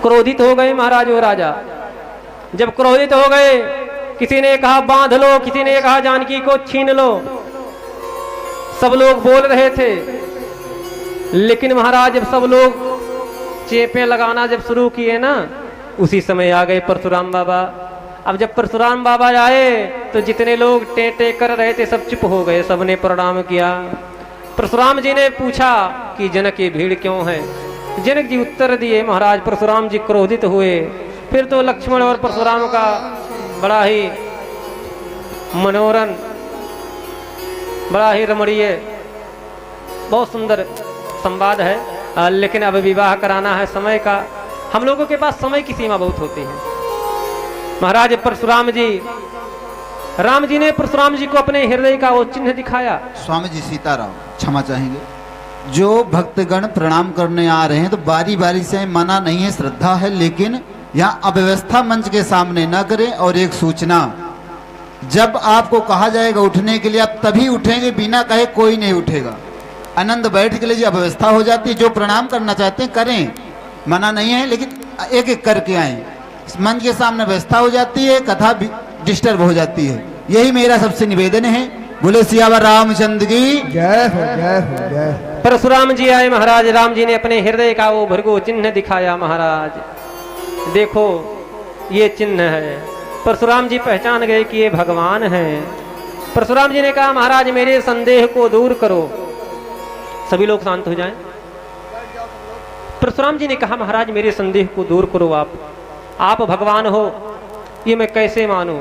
क्रोधित हो गए महाराज वो राजा। जब क्रोधित हो गए, किसी ने कहा बांध लो, किसी ने कहा जानकी को छीन लो, सब लोग बोल रहे थे। लेकिन महाराज जब सब लोग चेपें लगाना जब शुरू किए ना, उसी समय आ गए परशुराम बाबा। अब जब परशुराम बाबा आए तो जितने लोग टें कर रहे थे सब चुप हो गए, सबने प्रणाम किया। परशुराम जी ने पूछा कि जनक की भीड़ क्यों है? जनक जी उत्तर दिए, महाराज परशुराम जी क्रोधित हुए। फिर तो लक्ष्मण और परशुराम का बड़ा ही मनोरम, बड़ा ही रमणीय, बहुत सुंदर संवाद है। लेकिन अब विवाह कराना है, समय का, हम लोगों के पास समय की सीमा बहुत होती है। महाराज परशुराम जी, राम जी ने परशुराम जी को अपने हृदय का वो चिन्ह दिखाया। स्वामी जी सीताराम क्षमा चाहेंगे, जो भक्तगण प्रणाम करने आ रहे हैं तो बारी बारी से मना नहीं है, श्रद्धा है, लेकिन यहाँ अव्यवस्था मंच के सामने न करें। और एक सूचना, जब आपको कहा जाएगा उठने के लिए आप तभी उठेंगे, बिना कहे कोई नहीं उठेगा। आनंद बैठ के लिए अव्यवस्था हो जाती है। जो प्रणाम करना चाहते हैं करें, मना नहीं है, लेकिन एक एक करके आए। मंच के सामने व्यवस्था हो जाती है, कथा डिस्टर्ब हो जाती है। यही मेरा सबसे निवेदन है। बोले सियावर रामचंद्र की जय हो, जय हो, जय हो। परशुराम जी आए महाराज, राम जी ने अपने हृदय का वो भृगु चिन्ह दिखाया। महाराज देखो ये चिन्ह है। परशुराम जी पहचान गए कि ये भगवान हैं। परशुराम जी ने कहा महाराज मेरे संदेह को दूर करो। सभी लोग शांत हो जाएं। परशुराम जी ने कहा महाराज मेरे संदेह को दूर करो, आप भगवान हो ये मैं कैसे मानूं?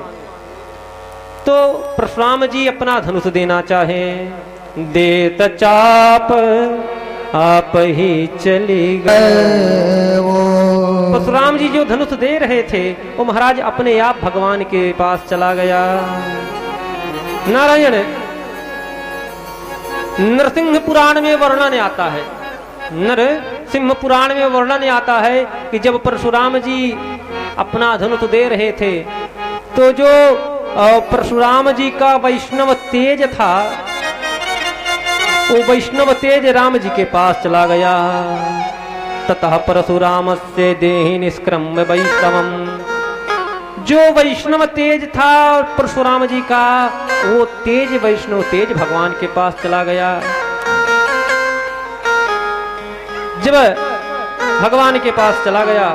तो परशुराम जी अपना धनुष देना चाहें। देत चाप आप ही चली गए। परशुराम जी जो धनुष दे रहे थे वो महाराज अपने आप भगवान के पास चला गया। नारायण नरसिंह पुराण में वर्णन आता है, नरसिंह पुराण में वर्णन आता है कि जब परशुराम जी अपना धनुष दे रहे थे तो जो परशुराम जी का वैष्णव तेज था, वो वैष्णव तेज राम जी के पास चला गया। ततः परशुराम से देहि निष्क्रम्य वैष्णवम, जो वैष्णव तेज था परशुराम जी का, वो तेज वैष्णव तेज भगवान के पास चला गया। जब भगवान के पास चला गया,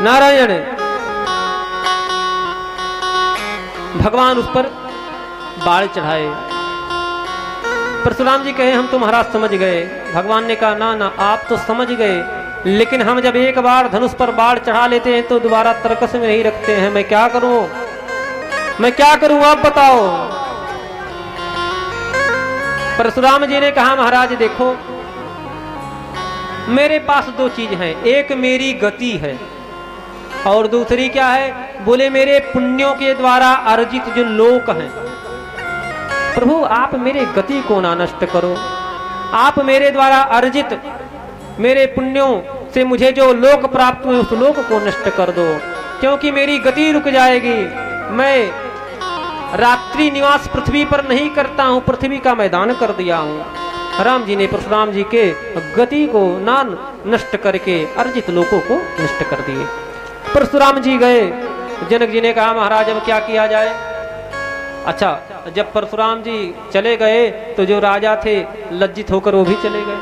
नारायण भगवान उस पर बाण चढ़ाए। परशुराम जी कहे हम तो महाराज समझ गए। भगवान ने कहा ना ना आप तो समझ गए, लेकिन हम जब एक बार धनुष पर बाण चढ़ा लेते हैं तो दोबारा तर्कस में नहीं रखते हैं। मैं क्या करूं, मैं क्या करूं आप बताओ। परशुराम जी ने कहा महाराज देखो मेरे पास दो चीज हैं, एक मेरी गति है और दूसरी क्या है? बोले मेरे पुण्यों के द्वारा अर्जित जो लोक हैं। प्रभु आप मेरे गति को ना नष्ट करो, आप मेरे द्वारा अर्जित मेरे पुण्यों से मुझे जो लोक प्राप्त हुए उस लोक को नष्ट कर दो, क्योंकि मेरी गति रुक जाएगी। मैं रात्रि निवास पृथ्वी पर नहीं करता हूं, पृथ्वी का मैदान कर दिया हूं। राम जी ने परशुराम जी के गति को ना नष्ट करके अर्जित लोकों को नष्ट कर दिए। परशुराम जी गए, जनक जी ने कहा महाराज अब क्या किया जाए? अच्छा जब परशुराम जी चले गए तो जो राजा थे लज्जित होकर वो भी चले गए।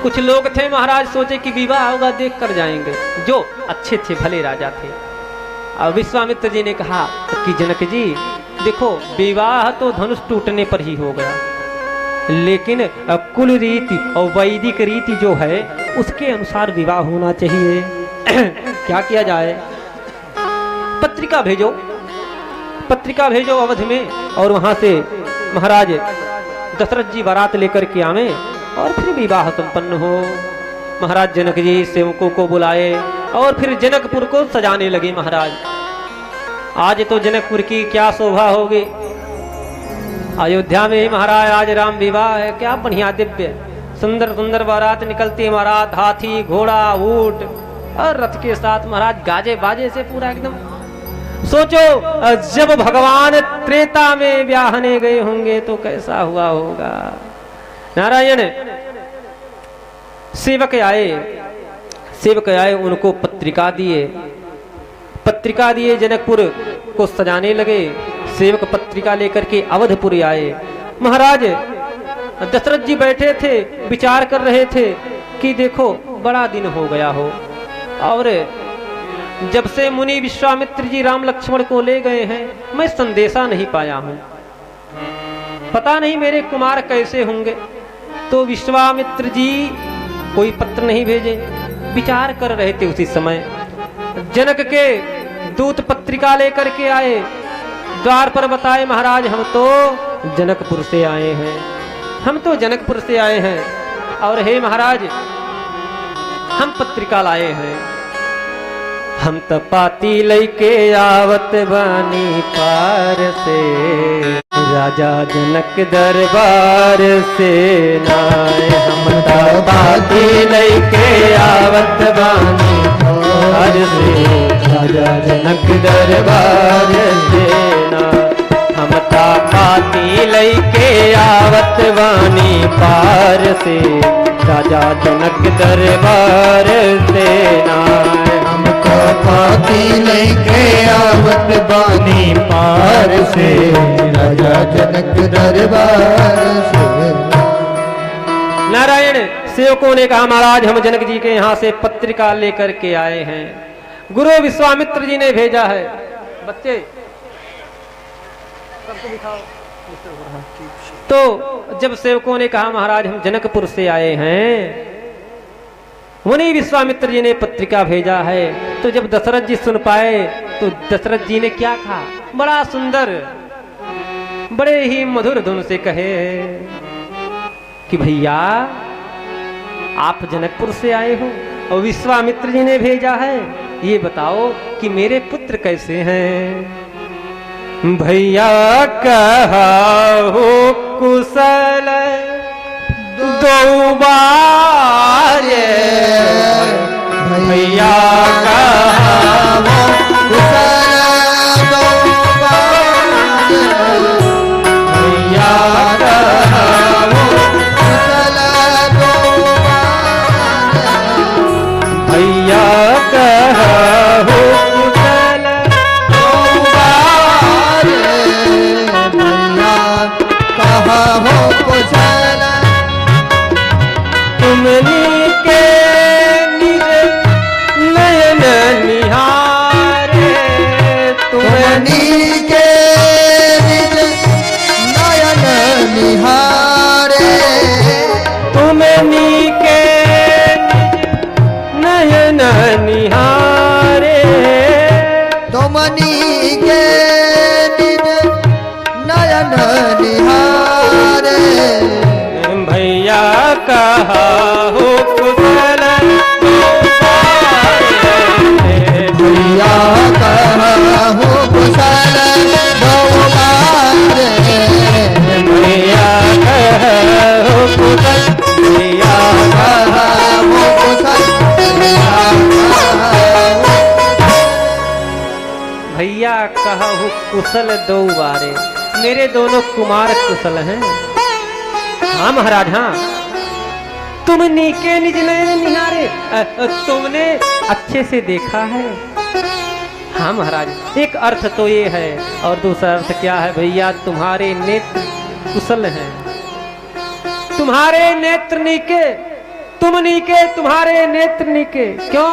कुछ लोग थे महाराज सोचे कि विवाह होगा देख कर जाएंगे, जो अच्छे थे भले राजा थे। अब विश्वामित्र जी ने कहा कि जनक जी देखो विवाह तो धनुष टूटने पर ही हो गया, लेकिन कुल रीति और वैदिक रीति जो है उसके अनुसार विवाह होना चाहिए। क्या किया जाए? पत्रिका भेजो, पत्रिका भेजो अवध में, और वहां से महाराज दशरथ जी बारात लेकर के आवे और फिर विवाह संपन्न हो। महाराज जनक जी सेवकों को बुलाए और फिर जनकपुर को सजाने लगे। महाराज आज तो जनकपुर की क्या शोभा होगी। अयोध्या में ही महाराज आज राम विवाह है, क्या बढ़िया दिव्य सुंदर सुंदर बारात निकलती है। महाराज हाथी घोड़ा ऊंट और रथ के साथ महाराज गाजे बाजे से पूरा एकदम। सोचो जब भगवान त्रेता में ब्याहने गए होंगे तो कैसा हुआ होगा। नारायण सेवक आए सेवक आए, उनको पत्रिका दिए, जनकपुर को सजाने लगे। सेवक पत्रिका लेकर के अवधपुर आए। महाराज दशरथ जी बैठे थे, विचार कर रहे थे कि देखो बड़ा दिन हो गया हो, और जब से मुनि विश्वामित्र जी राम लक्ष्मण को ले गए हैं मैं संदेशा नहीं पाया हूं, पता नहीं मेरे कुमार कैसे होंगे। तो विश्वामित्र जी कोई पत्र नहीं भेजे। विचार कर रहे थे उसी समय जनक के दूत पत्रिका लेकर के आए। द्वार पर बताए, महाराज हम तो जनकपुर से आए हैं, हम तो जनकपुर से आए हैं, और हे महाराज हम पत्रिका लाए हैं। हम तो पाती लैके आवत बानी पार से, राजा जनक दरबार से नाए। हम तो पाती लैके आवत बानी पार से, राजा जनक दरबार से नाए। हम तो पाती लैके आवत बानी पार से, राजा जनक दरबार से नाए। पाती लेके आवत बानी पार से, राजा जनक दरबार से। नारायण सेवकों ने कहा, महाराज हम जनक जी के यहाँ से पत्रिका लेकर के आए हैं, गुरु विश्वामित्र जी ने भेजा है। बच्चे सबको दिखाओ। तो जब सेवकों ने कहा महाराज हम जनकपुर से आए हैं, मुनि विश्वामित्र जी ने पत्रिका भेजा है, तो जब दशरथ जी सुन पाए तो दशरथ जी ने क्या कहा, बड़ा सुंदर बड़े ही मधुर धुन से कहे कि भैया आप जनकपुर से आए हो और विश्वामित्र जी ने भेजा है, ये बताओ कि मेरे पुत्र कैसे हैं। भैया कहा हो कुशल दो बार, भैया कहा हो कुशल दो बार, भैया कहा हो कुशल दो बार, भैया कहा हो कुशल दो बार, भैया कहा हो कुशल। तुमनी के निज नयन निहारे, तुमनी के निज नयन निहारे, तुमनी के नयन निहारे, तुमनी के निज नयन निहारे। भैया कहा हो कुशल भैया कहा हो कुशल दो बार, भैया कहा हो कुशल, भैया कहा हो कुशल, भैया कहा हो कुशल दो बारे। मेरे दोनों कुमार कुशल हैं। हाँ महाराज हाँ, तुम नीके निज नयन निहारे, तुमने अच्छे से देखा है। हाँ महाराज, एक अर्थ तो ये है, और दूसरा अर्थ क्या है भैया, तुम्हारे नेत्र कुशल हैं, तुम्हारे नेत्र नीके, तुम नीके तुम्हारे नेत्र नीके। क्यों?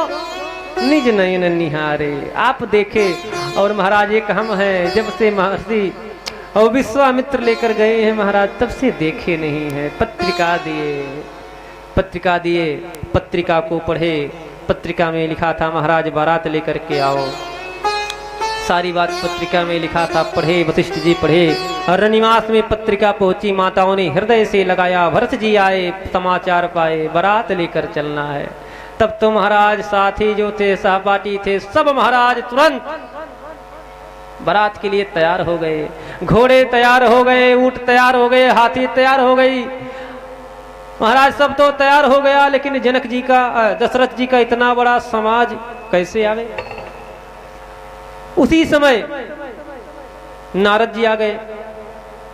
निज नयन निहारे, आप देखे। और महाराज एक हम हैं, जब से महर्षि और विश्वामित्र लेकर गए हैं महाराज, तब से देखे नहीं है। पत्रिका दिए, पत्रिका को पढ़े। पत्रिका में लिखा था महाराज बारात लेकर के आओ, सारी बात पत्रिका में लिखा था। पढ़े, वशिष्ठ जी पढ़े, और रनिवास में पत्रिका पहुंची। माताओं ने हृदय से लगाया, भरत जी आए, समाचार पाए, बारात लेकर चलना है। तब तो महाराज साथी जो थे, सहपाठी थे, सब महाराज तुरंत बारात के लिए तैयार हो गए। घोड़े तैयार हो गए, ऊंट तैयार हो गए, हाथी तैयार हो गई, महाराज सब तो तैयार हो गया। लेकिन जनक जी का, दशरथ जी का इतना बड़ा समाज कैसे आवे? उसी समय नारद जी आ गए।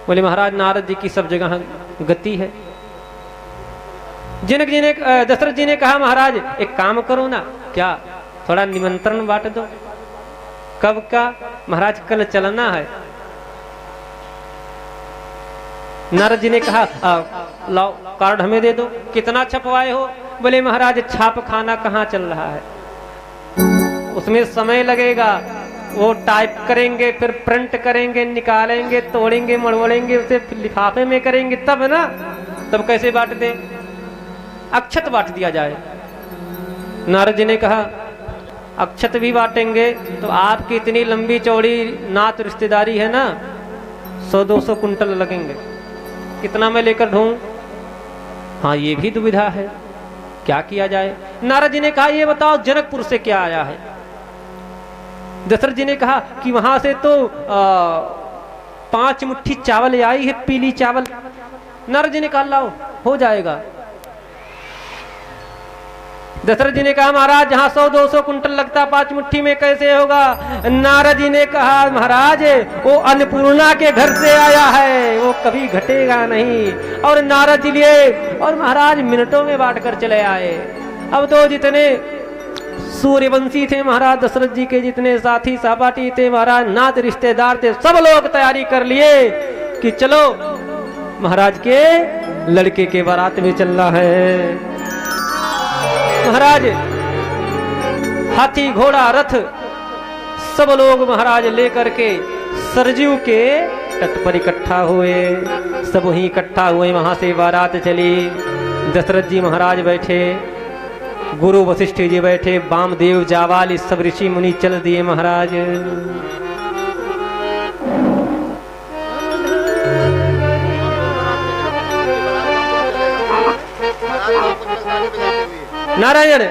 बोले महाराज नारद जी की सब जगह गति है, जनक जी ने दशरथ जी ने कहा महाराज एक काम करो ना, क्या थोड़ा निमंत्रण बांट दो। कब का? महाराज कल चलना है। नारद जी ने कहा लाओ कार्ड हमें दे दो, कितना छपवाए हो? बोले महाराज छाप खाना कहाँ चल रहा है, उसमें समय लगेगा, वो टाइप करेंगे, फिर प्रिंट करेंगे, निकालेंगे, तोड़ेंगे, मड़वड़ेंगे, उसे लिफाफे में करेंगे, तब ना, तब कैसे बांट दें? अक्षत बांट दिया जाए। नारद जी ने कहा अक्षत भी बांटेंगे तो आपकी इतनी लंबी चौड़ी नात रिश्तेदारी है ना, 100-200 कुंटल लगेंगे, कितना मैं लेकर ढूं? हाँ ये भी दुविधा है, क्या किया जाए? नारद जी ने कहा ये बताओ जनकपुर से क्या आया है? दशरथ जी ने कहा कि वहां से तो 5 मुट्ठी चावल आई है, पीली चावल। नारद जी ने कहा लाओ हो जाएगा। दशरथ जी ने कहा महाराज जहां 100-200 कुंटल लगता 5 मुट्ठी में कैसे होगा? नारद जी ने कहा महाराज वो अन्नपूर्णा के घर से आया है, वो कभी घटेगा नहीं। और नारद जी लिए और महाराज मिनटों में बांट कर चले आए। अब तो जितने सूर्यवंशी थे महाराज दशरथ जी के, जितने साथी सहपाठी थे महाराज, नात रिश्तेदार थे, सब लोग तैयारी कर लिए कि चलो महाराज के लड़के के बारात में चलना है। महाराज हाथी घोड़ा रथ सब लोग महाराज लेकर के सरजू के तट पर इकट्ठा हुए, सब वहीं इकट्ठा हुए, वहां से बारात चली। दशरथ जी महाराज बैठे, गुरु वशिष्ठ जी बैठे, वामदेव जावाल इस सब ऋषि मुनि चल दिए महाराज। नारायण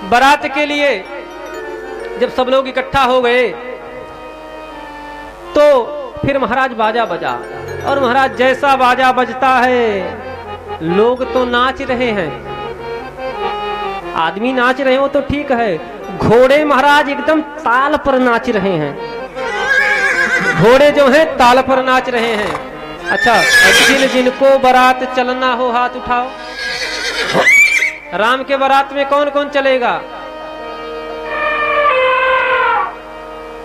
बारात के लिए जब सब लोग इकट्ठा हो गए तो फिर महाराज बाजा बजा, और महाराज जैसा बाजा बजता है लोग तो नाच रहे हैं, आदमी नाच रहे हो तो ठीक है, घोड़े महाराज एकदम ताल पर नाच रहे हैं, घोड़े जो हैं ताल पर नाच रहे हैं। अच्छा जिनको बारात चलना हो हाथ उठाओ। राम के बारात में कौन कौन चलेगा?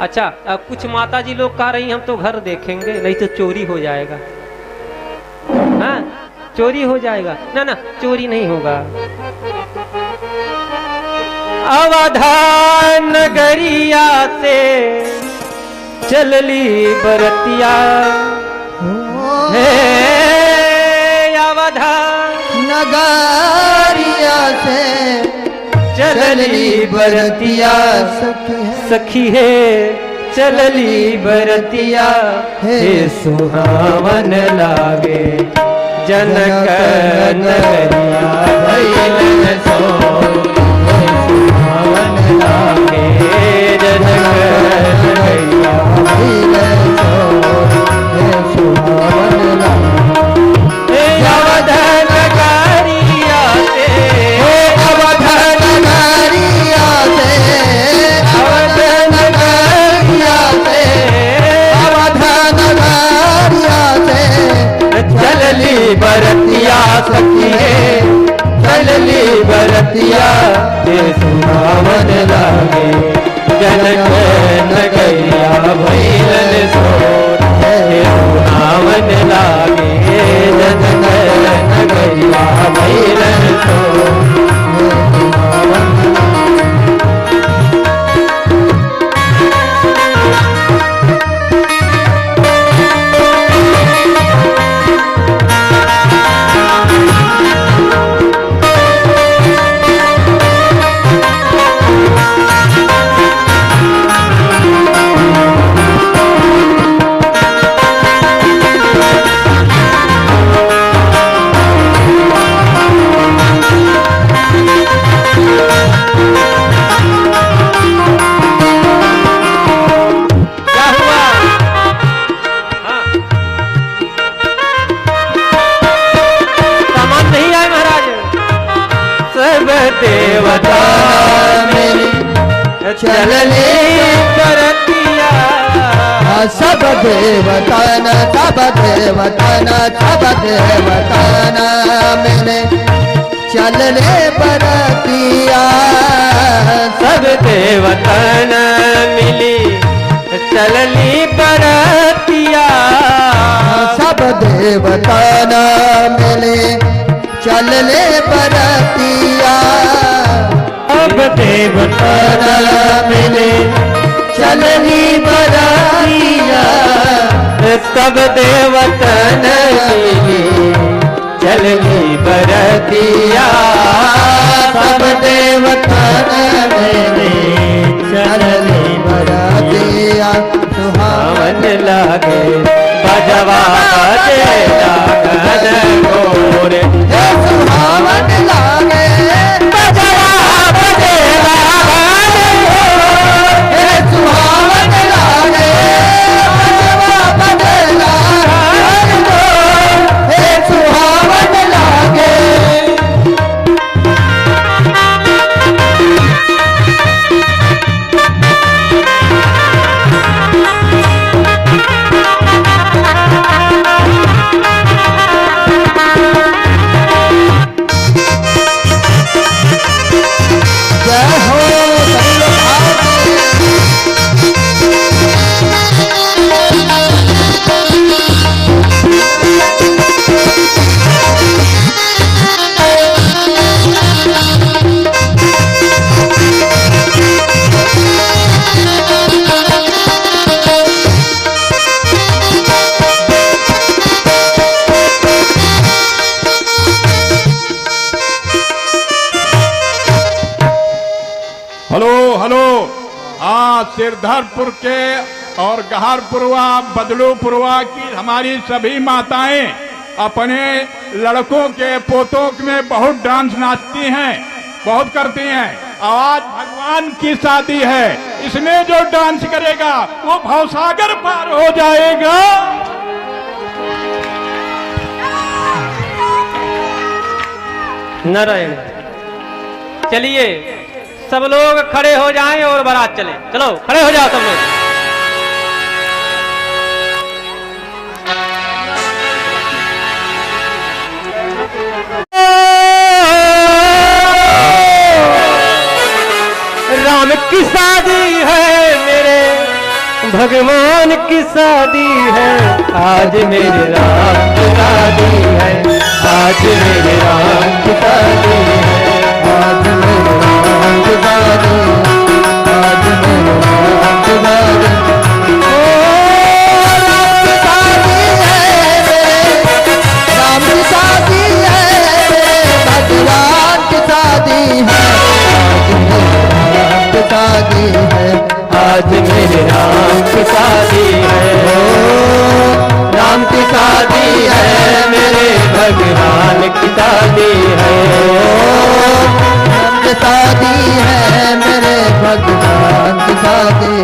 अच्छा कुछ माता जी लोग कह रही हम तो घर देखेंगे, नहीं तो चोरी हो जाएगा। हाँ चोरी हो जाएगा। ना ना चोरी नहीं होगा। अवधा नगरिया से चलली बरतिया, अवधा नगरिया से चलली बरतिया, सखी है चलली बरतिया, हे सुहावन लागे जनक नगरिया भइल सो, सुहावन लागे जनक नगरिया भइल सो, हे सुहावन लागे अवध नगरिया से, अवध नगरिया से, अवध नगरिया से, अवध नगरिया से चलली बरतिया सखी है चलली बरतिया, हे सुहावन लागे जनक नगरिया भइल सो, हे सुहावन लागे जनक नगरिया भइल सो। देवता मेरी चलली बरतिया, सब देवतान सब देवतान सब देवतान मिले चलने बरतिया सब देवतन मिली चलनी बरतिया सब देवतान मिले चलने बरतिया अब देवतन मिले चलनी बरतिया सब देवतन मिली चलनी बरतिया सब देवतान मिले चलनी बरतिया सुहावन मन लागे बजवा बजे लागन गोरे सुहावन लागे बजवा बजे लागन गोरे सुहावन लागे बजवा बजला सुहावन लागे जय हो सभी लोग आओ। Hello hello. आज सिरधरपुर के और गहारपुरवा बदलूपुरवा की हमारी सभी माताएं अपने लड़कों के पोतों में बहुत डांस नाचती हैं, बहुत करती हैं। आज भगवान की शादी है, इसमें जो डांस करेगा वो भवसागर पार हो जाएगा। नारायण। चलिए सब लोग खड़े हो जाएं और बारात चले। चलो खड़े हो जाओ सब लोग। राम की शादी है मेरे भगवान की शादी है, आज मेरे राम की शादी है, आज मेरे राम की शादी है, आज मेरे राम की शादी, आज मेरे राम की शादी। ओ राम की शादी है रे, राम की शादी है रे, भगवान की शादी है, आज मेरे राम की शादी है। राम की शादी है मेरे भगवान की शादी है। राम की शादी है मेरे भगवान की शादी,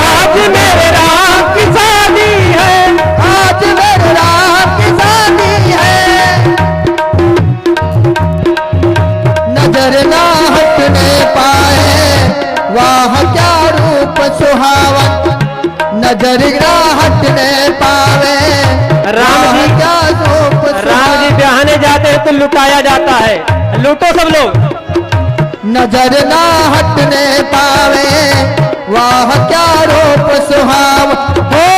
आज मेरे राम की शादी है, आज मेरे राम की शादी है। नजर ना हटने पाए वाह क्या रूप सुहावन, नजर ना हटने पावे राम वाह जी- क्या रूप राम जी ब्याहने जाते हैं तो लुटाया जाता है, लूटो सब लोग। नजर ना हटने पावे वाह क्या रूप सुहाव हो।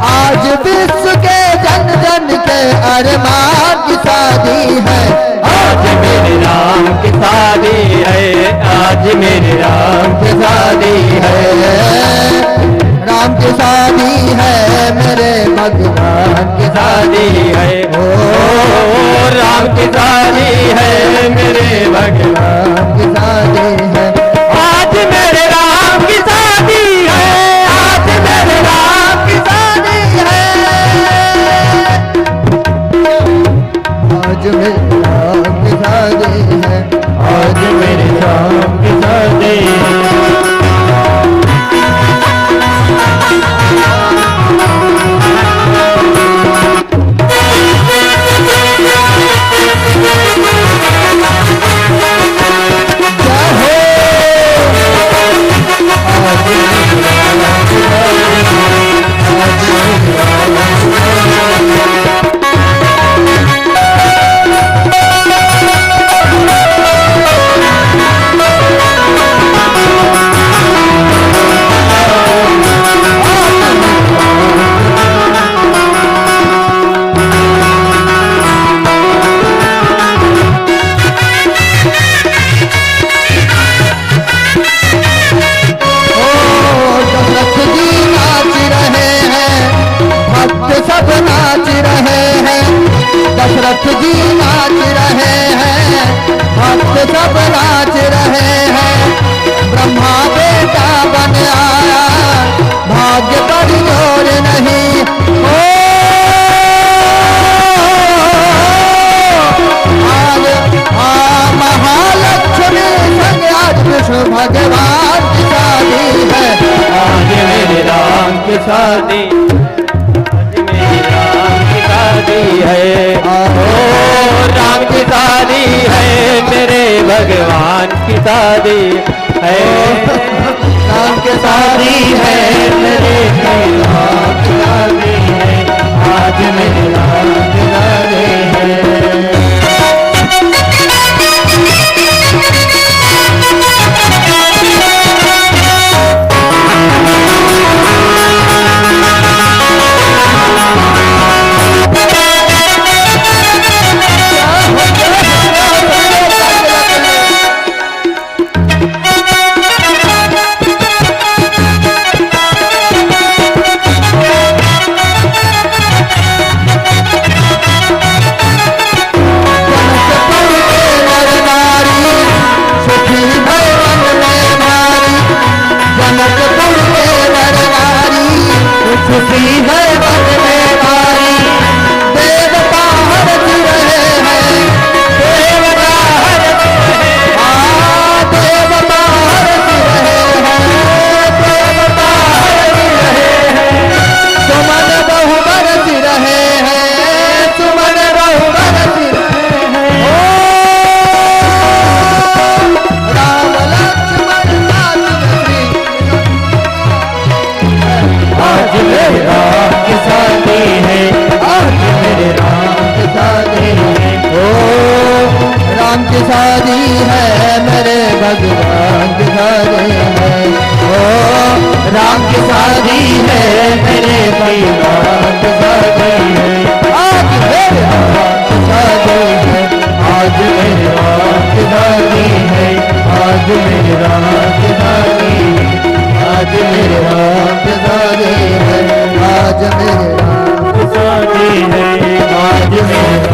आज विश्व के जन जन के अरमान की शादी है, आज मेरे राम की शादी है, आज मेरे राम की शादी है। राम की शादी है मेरे भगवान की शादी है ओ राम की शादी है, मेरे भगवान की शादी है। आज मेरे राम की शादी है, आज मेरे राम की शादी है। आज मेरे राम की शादी है, आज मेरे राम की शादी है। जय हो नाथ जी नाच रहे हैं, भक्त सब नाच रहे हैं। ब्रह्मा बेटा बन आया, भाग्य पर जोर नहीं। ओ आज महालक्ष्मी संग आज विष्णु भगवान की शादी है। आज मेरे राम की शादी, आज मेरे राम की शादी है। ओ राम की शादी है, मेरे भगवान की शादी है। राम की शादी है, मेरे भगवान की शादी है। आज मेरे राम की शादी है। खुशी है मन में भारी, देवता हरस रहे हैं, देवता हरस रहे हैं, देवता हरस रहे हैं, देवता हरस रहे हैं। सुमन बहु बरस रहे हैं, सुमन बहु बरस रहे हैं। ओ राम लक्ष्मण आज मेरे राम की शादी है, आज मेरे राम की शादी है। ओ राम की शादी है, मेरे भगवान की शादी है। ओ राम की शादी है, मेरे भगवान की शादी है। आज मेरे राम की शादी है, आज मेरे राम की शादी है। आज मेरे राम की शादी है, आज मेरे राम की शादी है। आज मेरे राम की शादी है, आज मेरे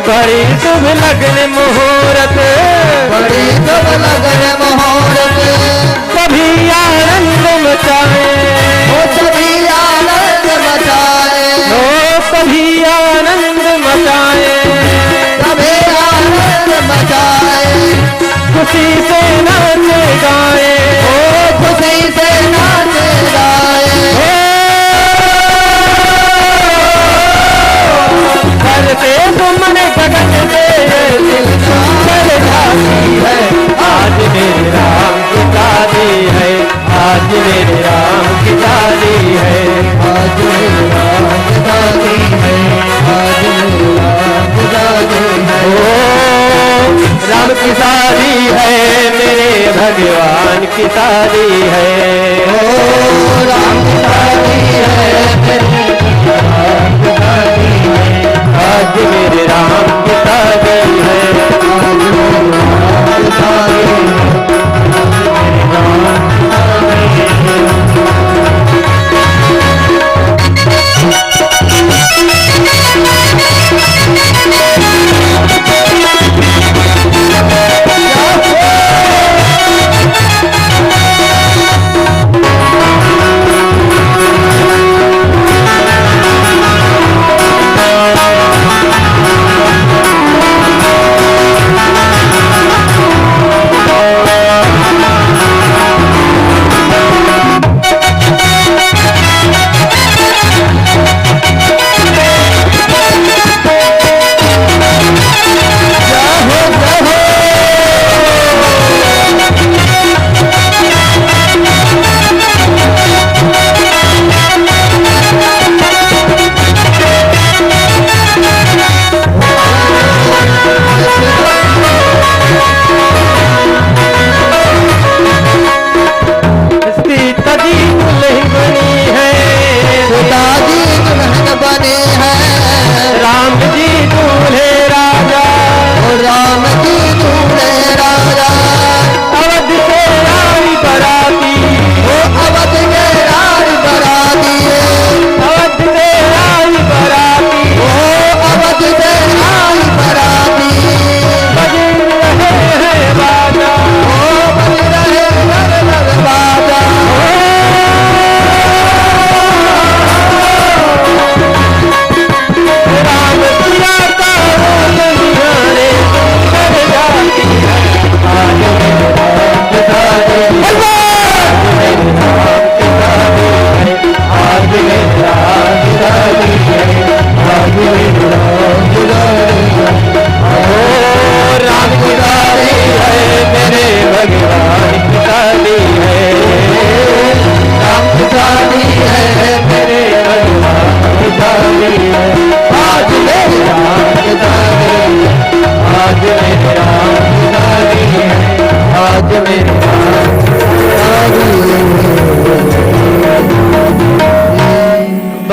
बड़ी शुभ लगन मुहूर्त, बड़ी शुभ लगन मुहूर्त। सभी आनंद मचाए, ओ सभी आनंद मचाए, ओ सभी आनंद मचाए, सभी आनंद मचाए। खुशी से नाचे गाए, ओ खुशी से नाचे गाए। करते सुमन गगन में दिल चल जाती है। आज मेरे राम की शादी है, आज मेरे राम की शादी है। आज मेरे राम की शादी है, आज मेरे राम की शादी है। ओ राम की शादी है, मेरे भगवान की शादी है। ओ राम की शादी है, मेरे भगवान की शादी है। आज मेरे राम की शादी है, आज मेरे राम की शादी है, आज मेरे राम की शादी है।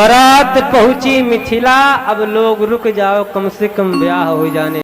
बारात पहुंची मिथिला, अब लोग रुक जाओ कम से कम ब्याह हो जाने